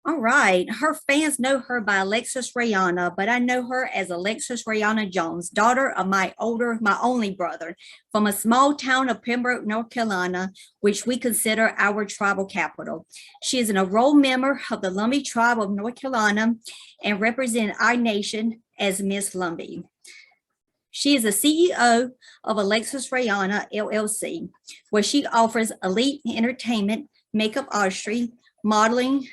All right. Her fans know her by Alexis Raena, but I know her as Alexis Raena Jones, daughter of my only brother, from a small town of Pembroke, North Carolina, which we consider our tribal capital. She is an enrolled member of the Lumbee tribe of North Carolina and represents our nation as Miss Lumbee. She is the CEO of Alexis Raena LLC, where she offers elite entertainment, makeup artistry, modeling,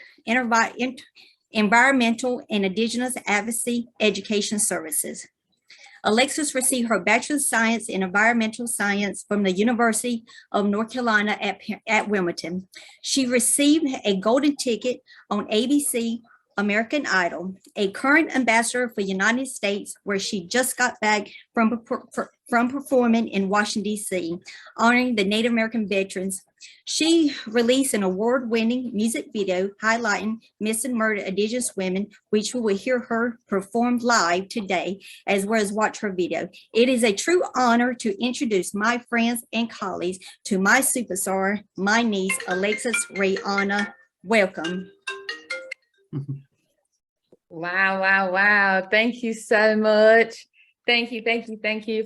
environmental and Indigenous advocacy education services. Alexis received her Bachelor of Science in Environmental Science from the University of North Carolina at Wilmington. She received a golden ticket on ABC American Idol, a current ambassador for the United States, where she just got back from performing in Washington, D.C., honoring the Native American veterans. She released an award-winning music video highlighting missing murdered Indigenous women, which we will hear her perform live today, as well as watch her video. It is a true honor to introduce my friends and colleagues to my superstar, my niece, Alexis Raena. Welcome. Wow, wow, wow. Thank you so much. Thank you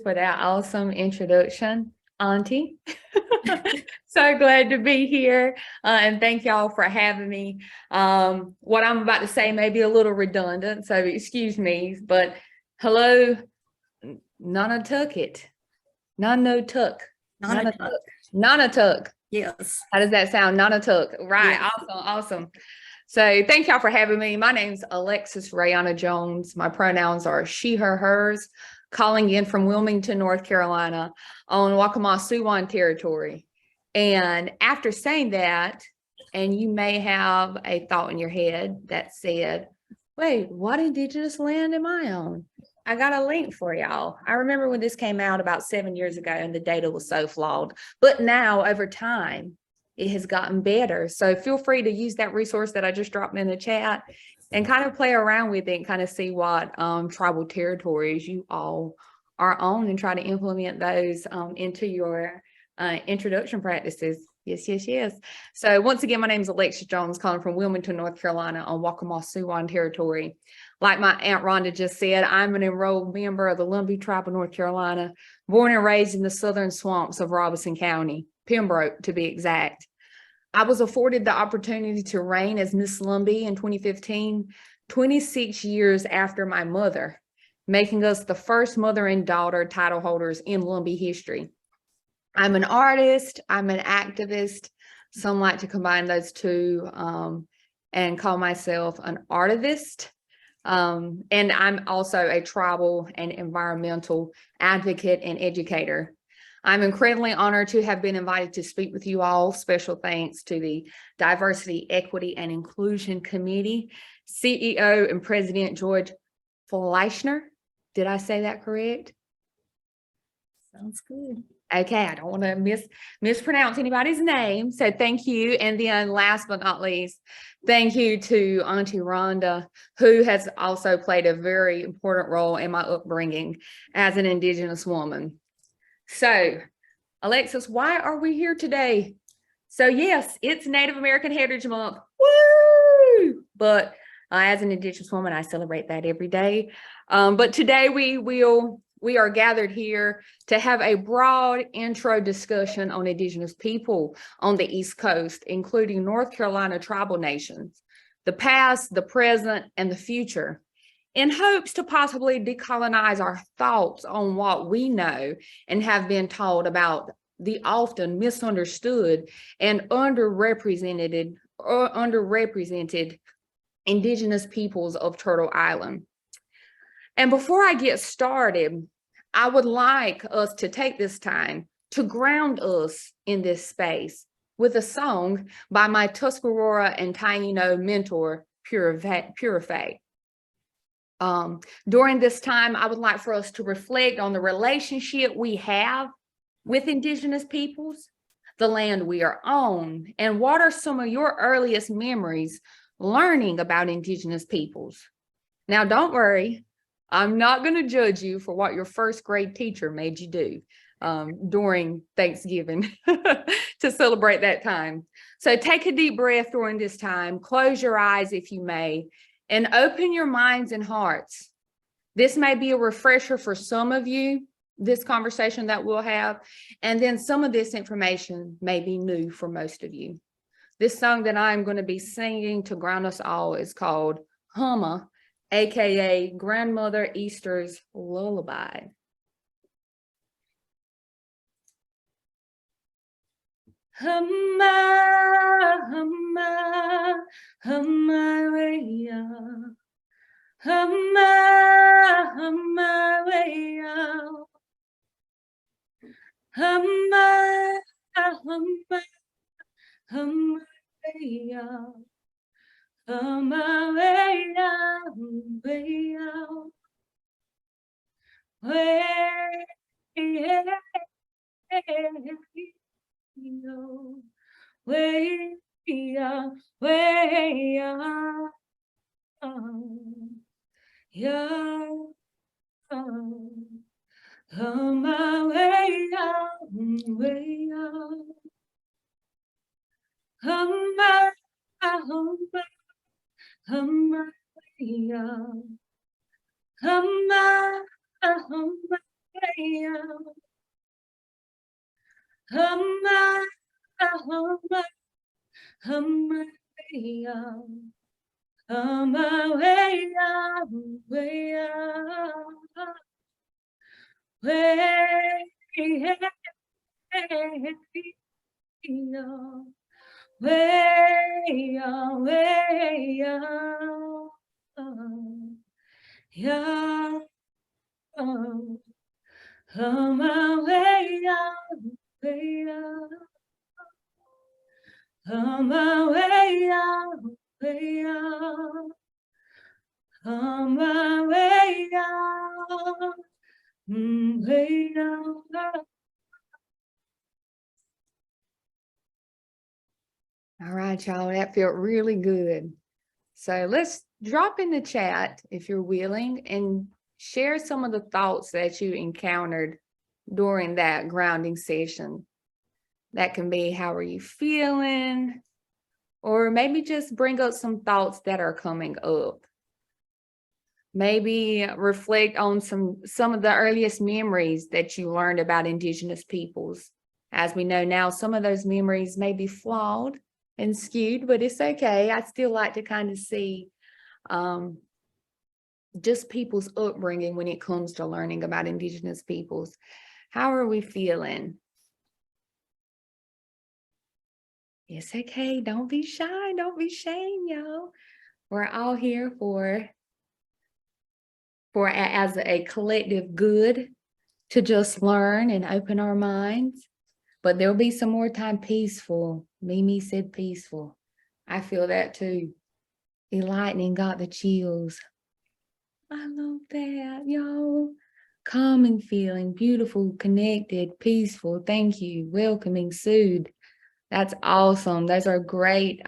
for that awesome introduction, Auntie. So glad to be here. And thank y'all for having me. What I'm about to say may be a little redundant, so excuse me, but hello, Nonotuck. Yes. How does that sound? Nonotuck. Right. Yes. Awesome. So thank y'all for having me. My name's Alexis Raena Jones. My pronouns are she, her, hers, calling in from Wilmington, North Carolina on Waccamaw-Siouan territory. And after saying that, and you may have a thought in your head that said, wait, what Indigenous land am I on? I got a link for y'all. I remember when this came out about 7 years ago and the data was so flawed, but now over time, it has gotten better. So feel free to use that resource that I just dropped in the chat and kind of play around with it and kind of see what tribal territories you all are on and try to implement those into your introduction practices. Yes. So once again, my name is Alexis Jones, calling from Wilmington, North Carolina on Waccamaw-Siouan territory. Like my Aunt Rhonda just said, I'm an enrolled member of the Lumbee tribe of North Carolina, born and raised in the southern swamps of Robeson County, Pembroke to be exact. I was afforded the opportunity to reign as Miss Lumbee in 2015, 26 years after my mother, making us the first mother and daughter title holders in Lumbee history. I'm an artist, I'm an activist. Some like to combine those two and call myself an artivist. And I'm also a tribal and environmental advocate and educator. I'm incredibly honored to have been invited to speak with you all. Special thanks to the Diversity, Equity, and Inclusion Committee, CEO and President George Fleischner. Did I say that correct? Sounds good. Okay, I don't want to mispronounce anybody's name. So thank you. And then last but not least, thank you to Auntie Rhonda, who has also played a very important role in my upbringing as an Indigenous woman. So, Alexis, why are we here today? So yes, it's Native American Heritage Month. Woo! But as an Indigenous woman, I celebrate that every day. But today we are gathered here to have a broad intro discussion on Indigenous people on the East Coast, including North Carolina tribal nations, the past, the present, and the future, in hopes to possibly decolonize our thoughts on what we know and have been taught about the often misunderstood and underrepresented Indigenous peoples of Turtle Island. And before I get started, I would like us to take this time to ground us in this space with a song by my Tuscarora and Taino mentor, Purify. During this time, I would like for us to reflect on the relationship we have with Indigenous peoples, the land we are on, and what are some of your earliest memories learning about Indigenous peoples. Now, don't worry, I'm not going to judge you for what your first grade teacher made you do. during Thanksgiving to celebrate that time. So take a deep breath during this time. Close your eyes if you may, and open your minds and hearts. This may be a refresher for some of you, this conversation that we'll have, and then some of this information may be new for most of you. This song that I'm going to be singing to ground us all is called Humma, aka Grandmother Easter's Lullaby. Humma, humma, humma, way up. Humma, humma, way up. Humma, humma, humma, way up. Humma, way up, way up. Way, yeah, way up, way up. Yeah, humma, way up, way up. Humma, humma, humma, way up. Humma, humma, way up. Humma, humma, humma, way up. Humma, way up, way up. Way, hey, yo. Way up, way up. Yeah. Humma, way up, way up. Humma, way up, way up. Humma, way up, way up. All right, y'all, that felt really good. So let's drop in the chat if you're willing and share some of the thoughts that you encountered during that grounding session. That can be, how are you feeling? Or maybe just bring up some thoughts that are coming up. Maybe reflect on some of the earliest memories that you learned about Indigenous peoples. As we know now, some of those memories may be flawed and skewed, but it's okay. I still like to kind of see just people's upbringing when it comes to learning about Indigenous peoples. How are we feeling? It's okay. Don't be shy. Don't be ashamed, y'all. We're all here for as a collective good to just learn and open our minds. But there'll be some more time peaceful. Mimi said peaceful. I feel that too. Enlightening got the chills. I love that, y'all. Calming feeling, beautiful, connected, peaceful. Thank you. Welcoming, soothed. That's awesome. Those are great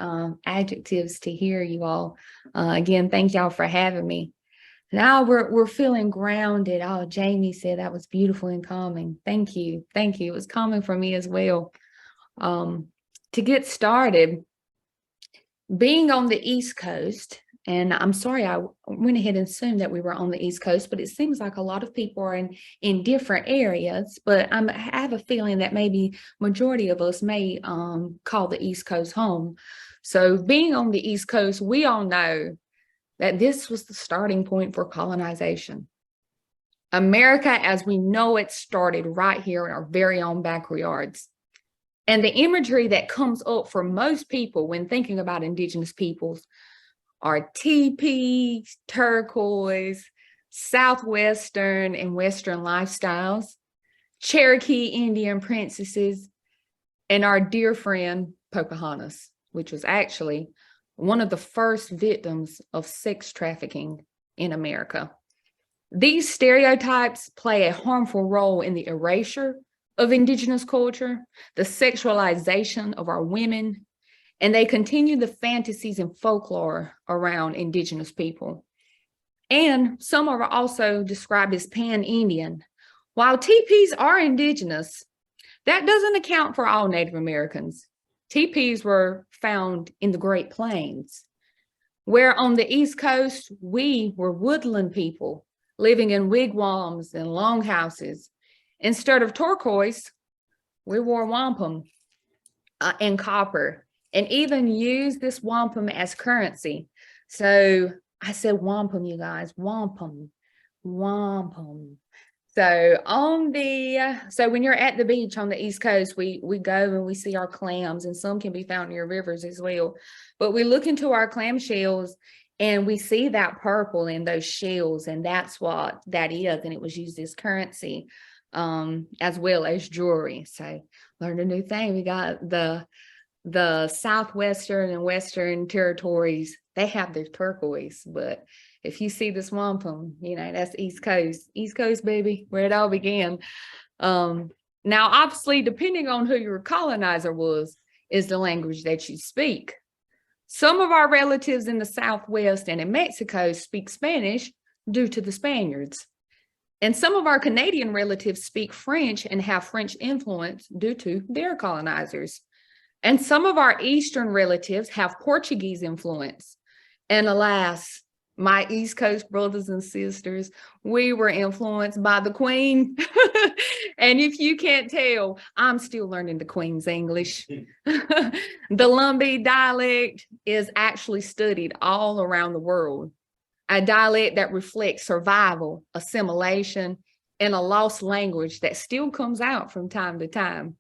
adjectives to hear, you all. Again, thank y'all for having me. Now we're feeling grounded. Oh, Jamie said that was beautiful and calming. Thank you. Thank you. It was calming for me as well. To get started, being on the East Coast, and I'm sorry I went ahead and assumed that we were on the East Coast, but it seems like a lot of people are in different areas. But I have a feeling that maybe majority of us may call the East Coast home. So being on the East Coast, we all know that this was the starting point for colonization. America, as we know it, started right here in our very own backyards. And the imagery that comes up for most people when thinking about Indigenous peoples are teepees, turquoise, Southwestern and Western lifestyles, Cherokee Indian princesses, and our dear friend Pocahontas, which was actually one of the first victims of sex trafficking in America. These stereotypes play a harmful role in the erasure of Indigenous culture, the sexualization of our women, and they continue the fantasies and folklore around Indigenous people. And some are also described as pan-Indian, While teepees are indigenous, that doesn't account for all Native Americans. Teepees were found in the Great Plains, where on the East Coast, we were woodland people living in wigwams and longhouses. Instead of turquoise, we wore wampum and copper, and even used this wampum as currency. So I said wampum, you guys, wampum, wampum. So so when you're at the beach on the East Coast, we go and we see our clams, and some can be found near rivers as well. But we look into our clam shells and we see that purple in those shells, and that's what that is. And it was used as currency, as well as jewelry. So learned a new thing. We got the Southwestern and Western territories, they have their turquoise, but if you see this wampum, you know, that's East Coast, baby, where it all began. Now, obviously, depending on who your colonizer was, is the language that you speak. Some of our relatives in the Southwest and in Mexico speak Spanish due to the Spaniards. And some of our Canadian relatives speak French and have French influence due to their colonizers. And some of our Eastern relatives have Portuguese influence. And alas, my East Coast brothers and sisters, we were influenced by the Queen. And if you can't tell, I'm still learning the Queen's English. The Lumbee dialect is actually studied all around the world. A dialect that reflects survival, assimilation, and a lost language that still comes out from time to time.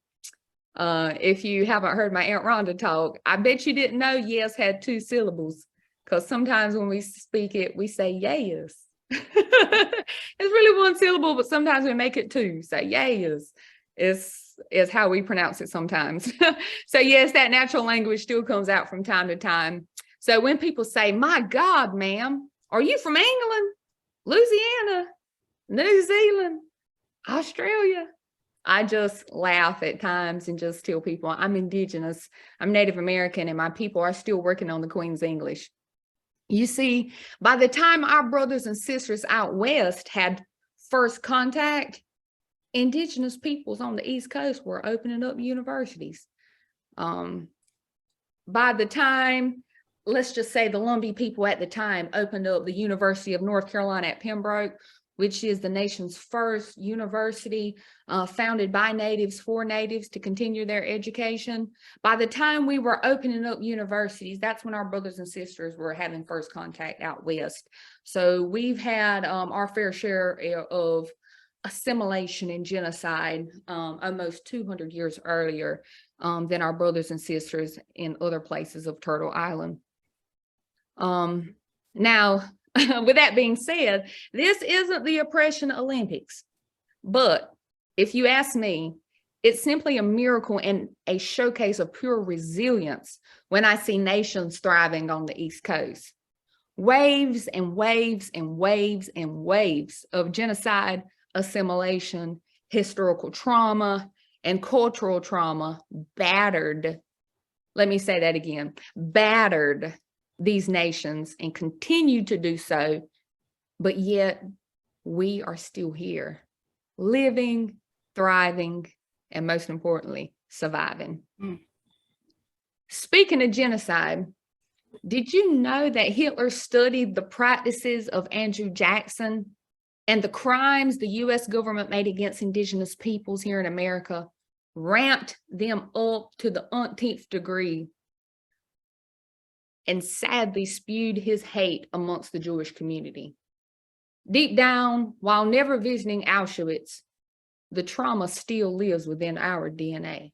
If you haven't heard my Aunt Rhonda talk, I bet you didn't know yes had 2 syllables, because sometimes when we speak it, we say yes. It's really 1 syllable, but sometimes we make it 2. So yes is how we pronounce it sometimes. So yes, that natural language still comes out from time to time. So when people say, my God, ma'am, are you from England, Louisiana, New Zealand, Australia? I just laugh at times and just tell people I'm Indigenous, I'm Native American, and my people are still working on the Queen's English. You see, by the time our brothers and sisters out West had first contact, Indigenous peoples on the East Coast were opening up universities. By the time, let's just say the Lumbee people at the time opened up the University of North Carolina at Pembroke, which is the nation's first university founded by natives for natives to continue their education. By the time we were opening up universities, that's when our brothers and sisters were having first contact out West. So we've had our fair share of assimilation and genocide almost 200 years earlier than our brothers and sisters in other places of Turtle Island. Now, with that being said, this isn't the Oppression Olympics, but if you ask me, it's simply a miracle and a showcase of pure resilience when I see nations thriving on the East Coast. Waves and waves and waves and waves of genocide, assimilation, historical trauma, and cultural trauma battered, let me say that again, battered these nations and continue to do so, but yet we are still here, living, thriving, and most importantly, surviving. Speaking of genocide, did you know that Hitler studied the practices of Andrew Jackson and the crimes the US government made against Indigenous peoples here in America, ramped them up to the umpteenth degree, and sadly spewed his hate amongst the Jewish community? Deep down, while never visiting Auschwitz, the trauma still lives within our DNA.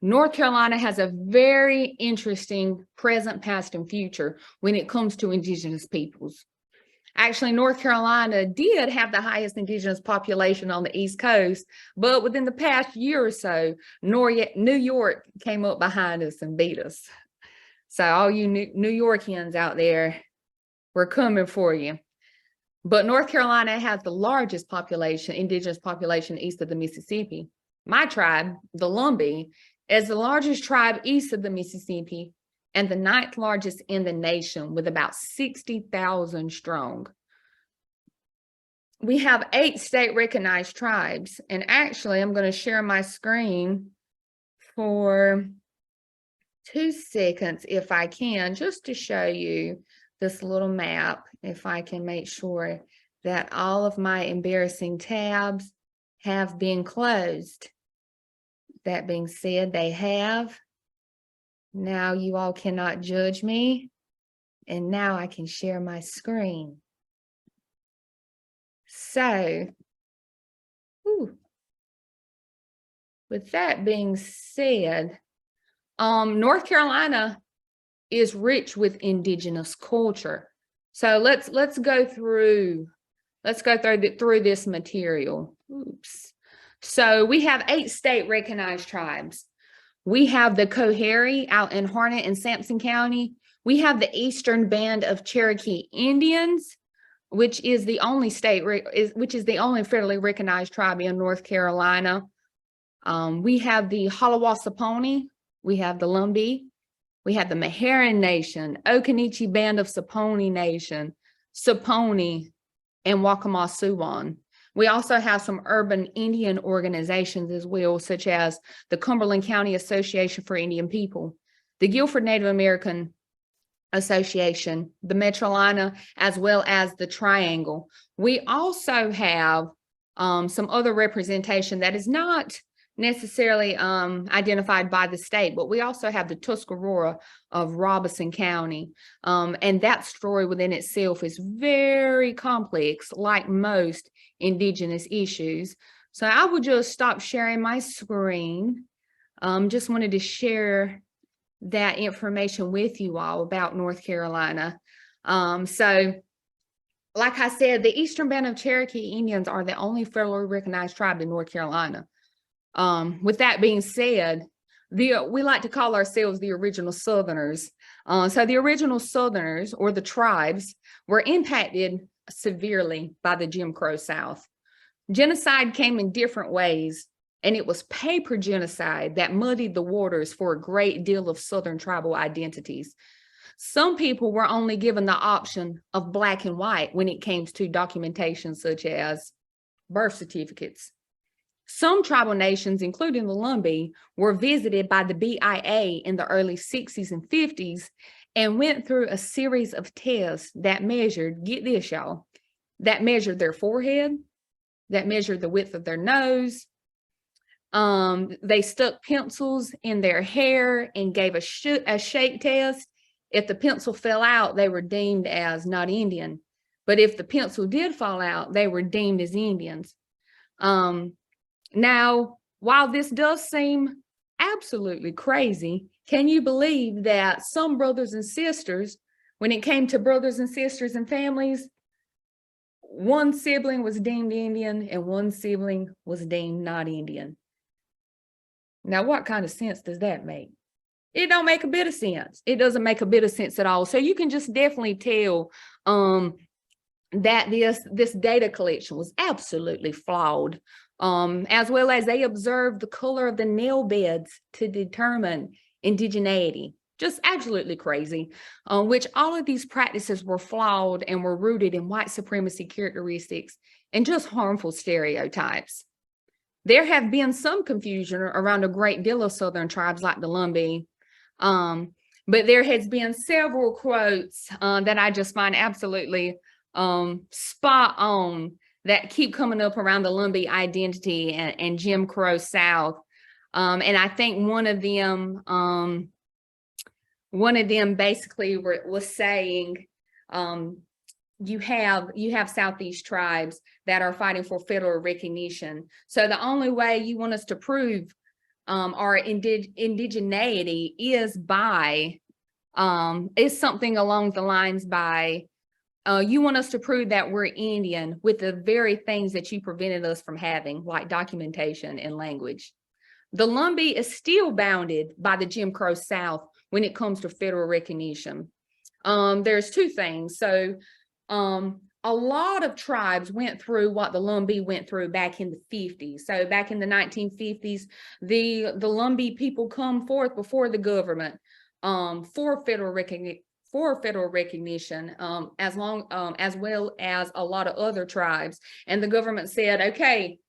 North Carolina has a very interesting present, past, and future when it comes to Indigenous peoples. Actually, North Carolina did have the highest Indigenous population on the East Coast, but within the past year or so, New York came up behind us and beat us. So all you New Yorkians out there, we're coming for you. But North Carolina has the largest population, Indigenous population east of the Mississippi. My tribe, the Lumbee, is the largest tribe east of the Mississippi and the 9th largest in the nation with about 60,000 strong. we have 8 state recognized tribes. And actually, I'm going to share my screen for 2 seconds if I can, just to show you this little map, if I can make sure that all of my embarrassing tabs have been closed. That being said, they have. Now you all cannot judge me. And now I can share my screen. So, with that being said, North Carolina is rich with indigenous culture. So let's go through this material. Oops. So we have 8 state recognized tribes. We have the Coharie out in Harnett and Sampson County. We have the Eastern Band of Cherokee Indians, which is the only federally recognized tribe in North Carolina. We have the Hallawasaponi, we have the Lumbee, we have the Meherrin Nation, Occaneechi Band of Saponi Nation, Saponi, and Waccamaw-Siouan. We also have some urban Indian organizations as well, such as the Cumberland County Association for Indian People, the Guilford Native American Association, the Metrolina, as well as the Triangle. We also have some other representation that is not necessarily identified by the state, but we also have the Tuscarora of Robeson County. And that story within itself is very complex, like most Indigenous issues. So I will just stop sharing my screen. Just wanted to share that information with you all about North Carolina. So like I said, the Eastern Band of Cherokee Indians are the only federally recognized tribe in North Carolina. With that being said, we like to call ourselves the original Southerners. So the original Southerners, or the tribes, were impacted severely by the Jim Crow South. Genocide came in different ways, and it was paper genocide that muddied the waters for a great deal of Southern tribal identities. Some people were only given the option of black and white when it came to documentation such as birth certificates. Some tribal nations, including the Lumbee, were visited by the BIA in the early 60s and 50s and went through a series of tests that measured, get this y'all, that measured their forehead, that measured the width of their nose. They stuck pencils in their hair and gave a shake test. If the pencil fell out, they were deemed as not Indian. But if the pencil did fall out, they were deemed as Indians. Now, while this does seem absolutely crazy, can you believe that some brothers and sisters, when it came to brothers and sisters and families, one sibling was deemed Indian and one sibling was deemed not Indian? Now, what kind of sense does that make? It don't make a bit of sense. It doesn't make a bit of sense at all. So you can just definitely tell that this data collection was absolutely flawed, as well as they observed the color of the nail beds to determine indigeneity. Just absolutely crazy, which all of these practices were flawed and were rooted in white supremacy characteristics and just harmful stereotypes. There have been some confusion around a great deal of Southern tribes like the Lumbee, but there has been several quotes that I just find absolutely spot on that keep coming up around the Lumbee identity and Jim Crow South. And I think one of them basically was saying, you have Southeast tribes that are fighting for federal recognition. So the only way you want us to prove our indigeneity is something along the lines by, you want us to prove that we're Indian with the very things that you prevented us from having, like documentation and language. The Lumbee is still bounded by the Jim Crow South when it comes to federal recognition. There's 2 things. So a lot of tribes went through what the Lumbee went through back in the 50s. So back in the 1950s, the Lumbee people come forth before the government for federal for federal recognition, as well as a lot of other tribes. And the government said, okay,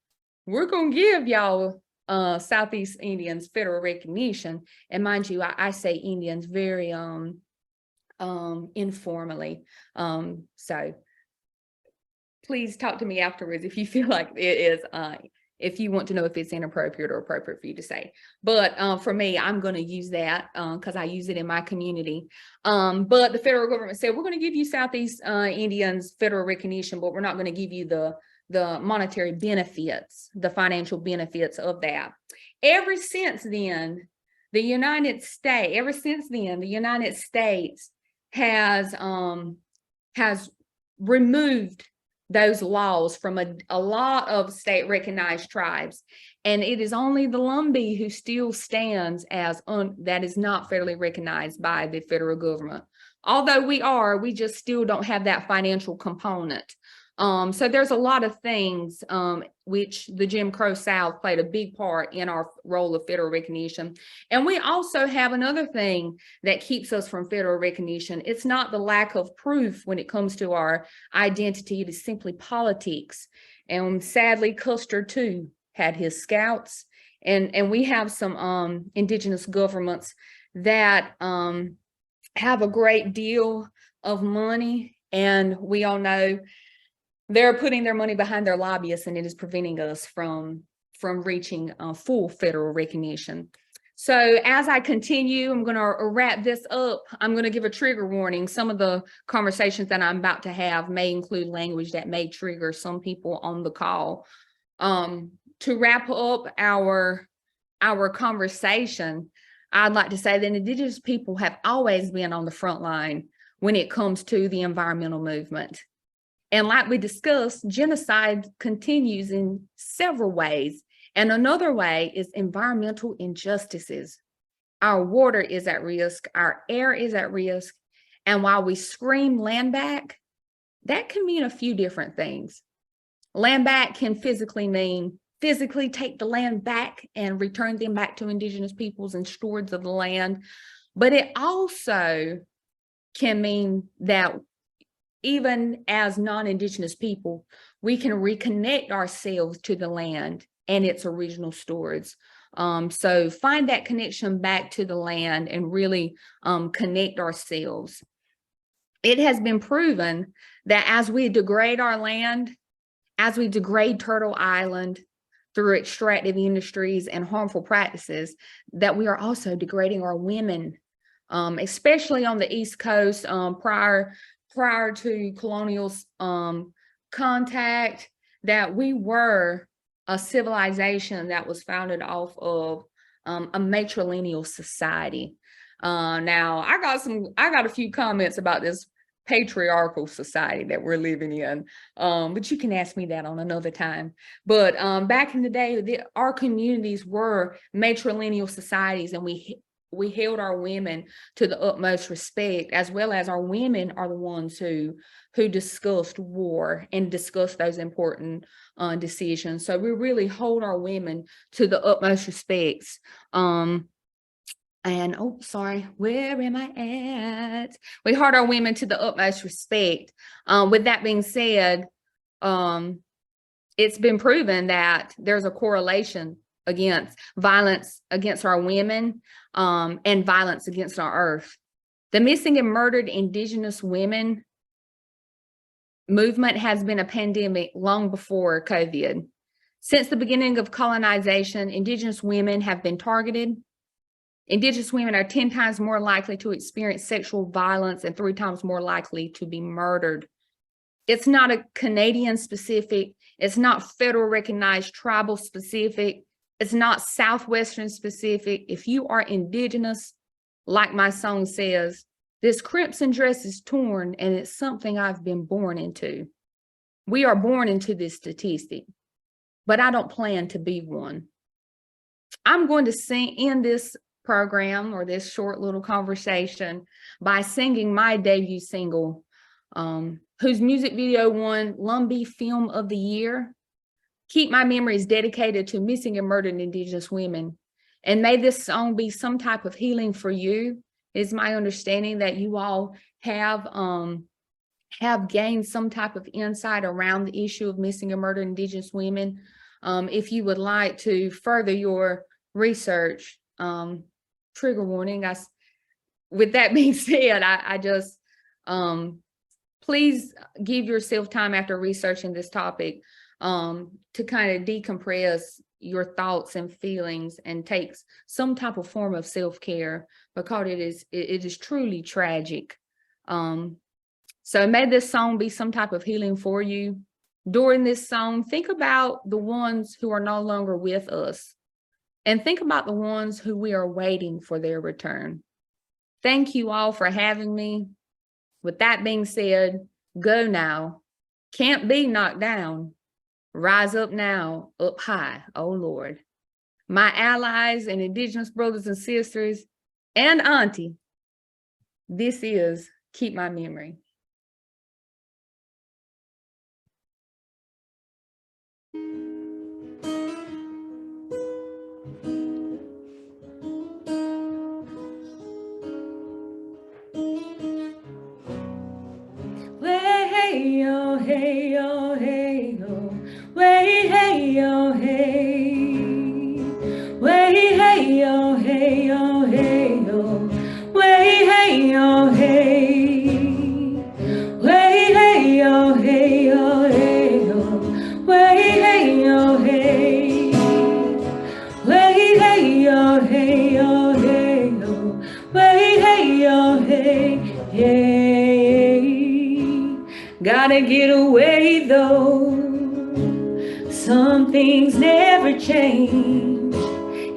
we're going to give y'all Southeast Indians federal recognition. And mind you, I say Indians very informally. So please talk to me afterwards if you feel like it is, if you want to know if it's inappropriate or appropriate for you to say. But for me, I'm going to use that because I use it in my community. But the federal government said, we're going to give you Southeast Indians federal recognition, but we're not going to give you the monetary benefits, the financial benefits of that. Ever since then, the United States has removed those laws from a lot of state recognized tribes. And it is only the Lumbee who still stands as that is not federally recognized by the federal government. Although we just still don't have that financial component. So there's a lot of things which the Jim Crow South played a big part in our role of federal recognition. And we also have another thing that keeps us from federal recognition. It's not the lack of proof when it comes to our identity. It is simply politics. And sadly, Custer too had his scouts. And we have some indigenous governments that have a great deal of money. And we all know they're putting their money behind their lobbyists, and it is preventing us from reaching full federal recognition. So as I continue, I'm going to wrap this up. I'm going to give a trigger warning. Some of the conversations that I'm about to have may include language that may trigger some people on the call. To wrap up our conversation, I'd like to say that Indigenous people have always been on the front line when it comes to the environmental movement. And like we discussed, genocide continues in several ways. And another way is environmental injustices. Our water is at risk, our air is at risk. And while we scream land back, that can mean a few different things. Land back can physically mean physically take the land back and return them back to Indigenous peoples and stewards of the land. But it also can mean that even as non-Indigenous people, we can reconnect ourselves to the land and its original stewards. So find that connection back to the land and really connect ourselves. It has been proven that as we degrade our land, as we degrade Turtle Island through extractive industries and harmful practices, that we are also degrading our women, especially on the East Coast. Prior to colonial contact, that we were a civilization that was founded off of a matrilineal society. Now I got a few comments about this patriarchal society that we're living in, but you can ask me that on another time. But back in the day, our communities were matrilineal societies, and we held our women to the utmost respect, as well as our women are the ones who discussed war and discussed those important decisions. So we really hold our women to the utmost respects. And oh, sorry, where am I at? We hold our women to the utmost respect. With that being said, it's been proven that there's a correlation against violence against our women and violence against our earth. The missing and murdered Indigenous women movement has been a pandemic long before COVID. Since the beginning of colonization, Indigenous women have been targeted. Indigenous women are 10 times more likely to experience sexual violence and 3 times more likely to be murdered. It's not a Canadian specific, it's not federal recognized tribal specific, it's not Southwestern specific. If you are Indigenous, like my song says, this crimson dress is torn and it's something I've been born into. We are born into this statistic, but I don't plan to be one. I'm going to end this program or this short little conversation by singing my debut single, whose music video won Lumbee Film of the Year. Keep My Memories dedicated to missing and murdered Indigenous women. And may this song be some type of healing for you It's my understanding that you all have gained some type of insight around the issue of missing and murdered Indigenous women. If you would like to further your research, trigger warning. With that being said, I just please give yourself time after researching this topic to kind of decompress your thoughts and feelings and take some type of form of self-care, because it is truly tragic. So may this song be some type of healing for you. During this song, think about the ones who are no longer with us, and think about the ones who we are waiting for their return. Thank you all for having me. With that being said, go now. Can't be knocked down. Rise up now, up high, oh Lord. My allies and Indigenous brothers and sisters and auntie, this is Keep My Memory. Hey yo, hey yo, hey yo, way hey yo, hey, way hey yo, hey yo, hey yo, way hey yo, hey, way hey yo, hey yo, hey yo, way hey yo, hey, way hey yo, hey yo, hey yo, way hey yo, hey, hey. Gotta get away though, some things never change.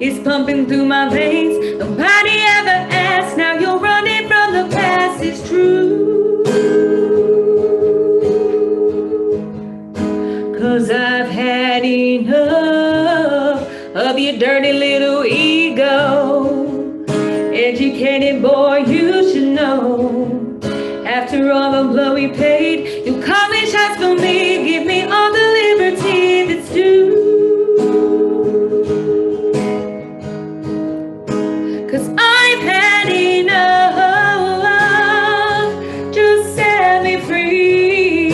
It's pumping through my veins, nobody ever asked. Now you're running from the past, it's true. 'Cause I've had enough of your dirty little ego. Educated boy, you should know. After all the blood we paid, you call me shots for me, give me all the liberty that's due. 'Cause I've had enough, just set me free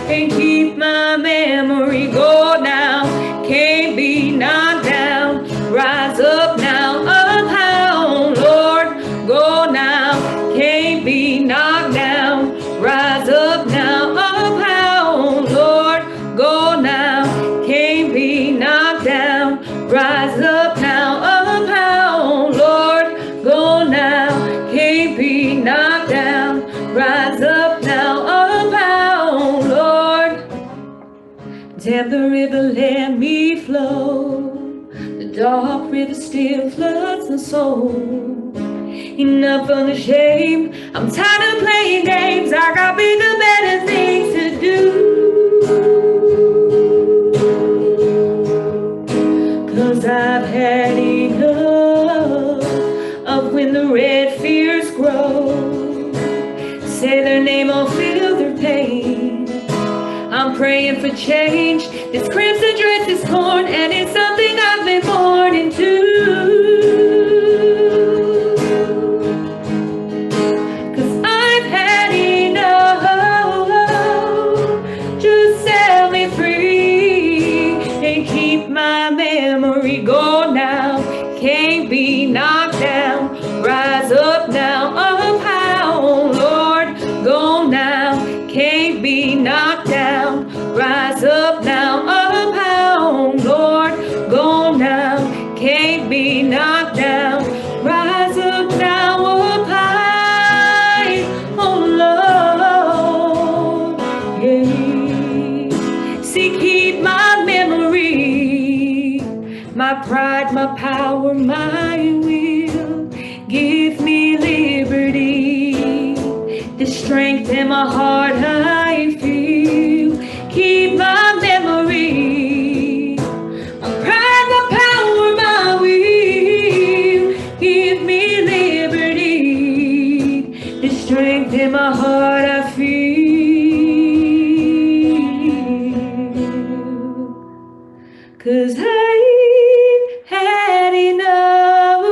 and keep my memory. Go now, can't be knocked down, rise up now, up high, Lord, go now, can't be knocked down, rise up now, up high, Lord, go now, can't be knocked down, rise up now, up high, Lord, go now, can't be knocked down, rise up now, up high, Lord. Damn the river, let me flow, the dark river still floods the soul. Enough of the shame, I'm tired of playing games, I got bigger, better things to do. 'Cause I've had enough of when the red fears grow. Say their name, I'll feel their pain. I'm praying for change, this crimson dress is torn, and it's something I've been born into. Go now, can't be knocked down, rise up now, up high, Lord, go now, can't be knocked down, rise up now, up high, Lord, go now, can't be knocked down, rise up now, up high, oh Lord, yeah. See, keep my memory, my pride, my power, my will, give me liberty, the strength in my heart I feel, keep my memory, my pride, my power, my will, give me liberty, the strength in my heart I feel. 'Cause I've had enough,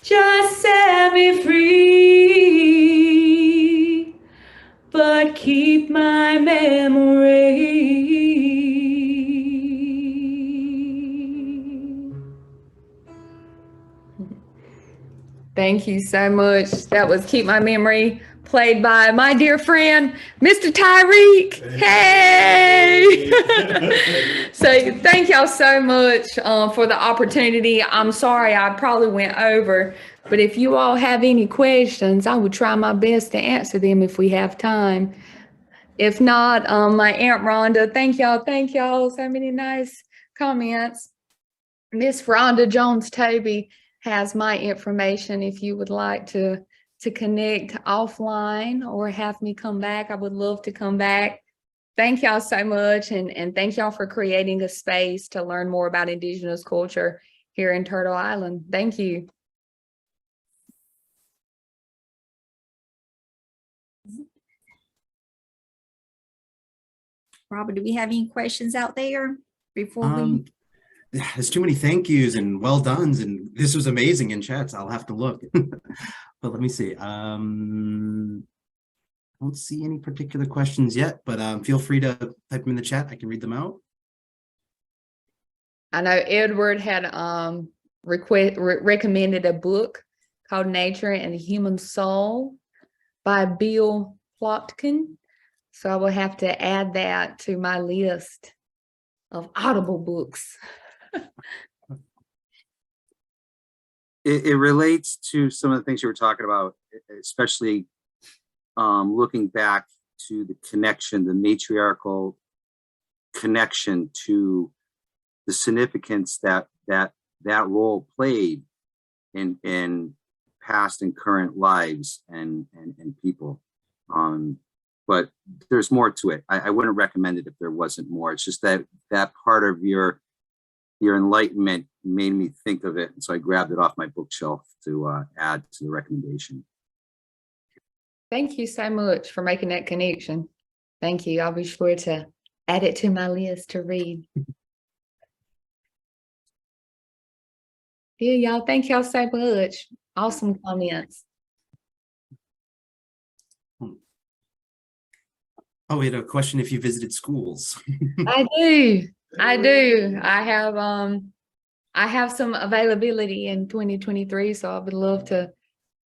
just set keep my memory. Thank you so much. That was Keep My Memory, played by my dear friend, Mr. Tyreek. Hey! So thank y'all so much for the opportunity. I'm sorry I probably went over, but if you all have any questions, I would try my best to answer them if we have time. If not, my Aunt Rhonda, thank y'all, so many nice comments. Miss Rhonda Jones-Toby has my information if you would like to connect offline or have me come back. I would love to come back. Thank y'all so much, and thank y'all for creating a space to learn more about Indigenous culture here in Turtle Island. Thank you. Robert, do we have any questions out there before we? There's too many thank yous and well done's, and this was amazing in chats. I'll have to look. But let me see. I don't see any particular questions yet, but feel free to type them in the chat. I can read them out. I know Edward had recommended a book called Nature and the Human Soul by Bill Plotkin. So I will have to add that to my list of Audible books. It relates to some of the things you were talking about, especially looking back to the connection, the matriarchal connection to the significance that role played in past and current lives and people. But there's more to it. I wouldn't recommend it if there wasn't more. It's just that part of your enlightenment made me think of it. And so I grabbed it off my bookshelf to add to the recommendation. Thank you so much for making that connection. Thank you. I'll be sure to add it to my list to read. Yeah, y'all. Thank y'all so much. Awesome comments. Oh, we had a question if you visited schools. I do. I have some availability in 2023, so I would love to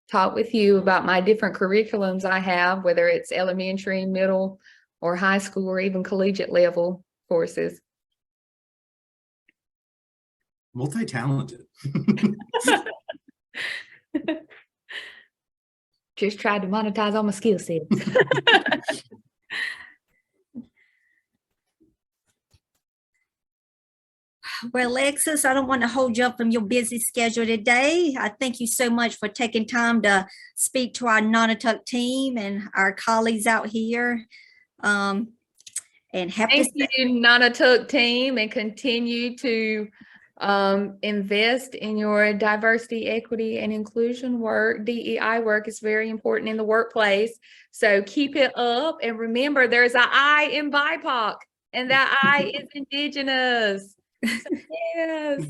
talk with you about my different curriculums I have, whether it's elementary, middle, or high school, or even collegiate level courses. Multi-talented. Just tried to monetize all my skill sets. Well, Alexis, I don't want to hold you up from your busy schedule today. I thank you so much for taking time to speak to our Nonotuck team and our colleagues out here. And happy. Thank you, Nonotuck team, and continue to invest in your diversity, equity, and inclusion work. DEI work is very important in the workplace. So keep it up. And remember, there's an I in BIPOC, and that I is Indigenous. So, yes.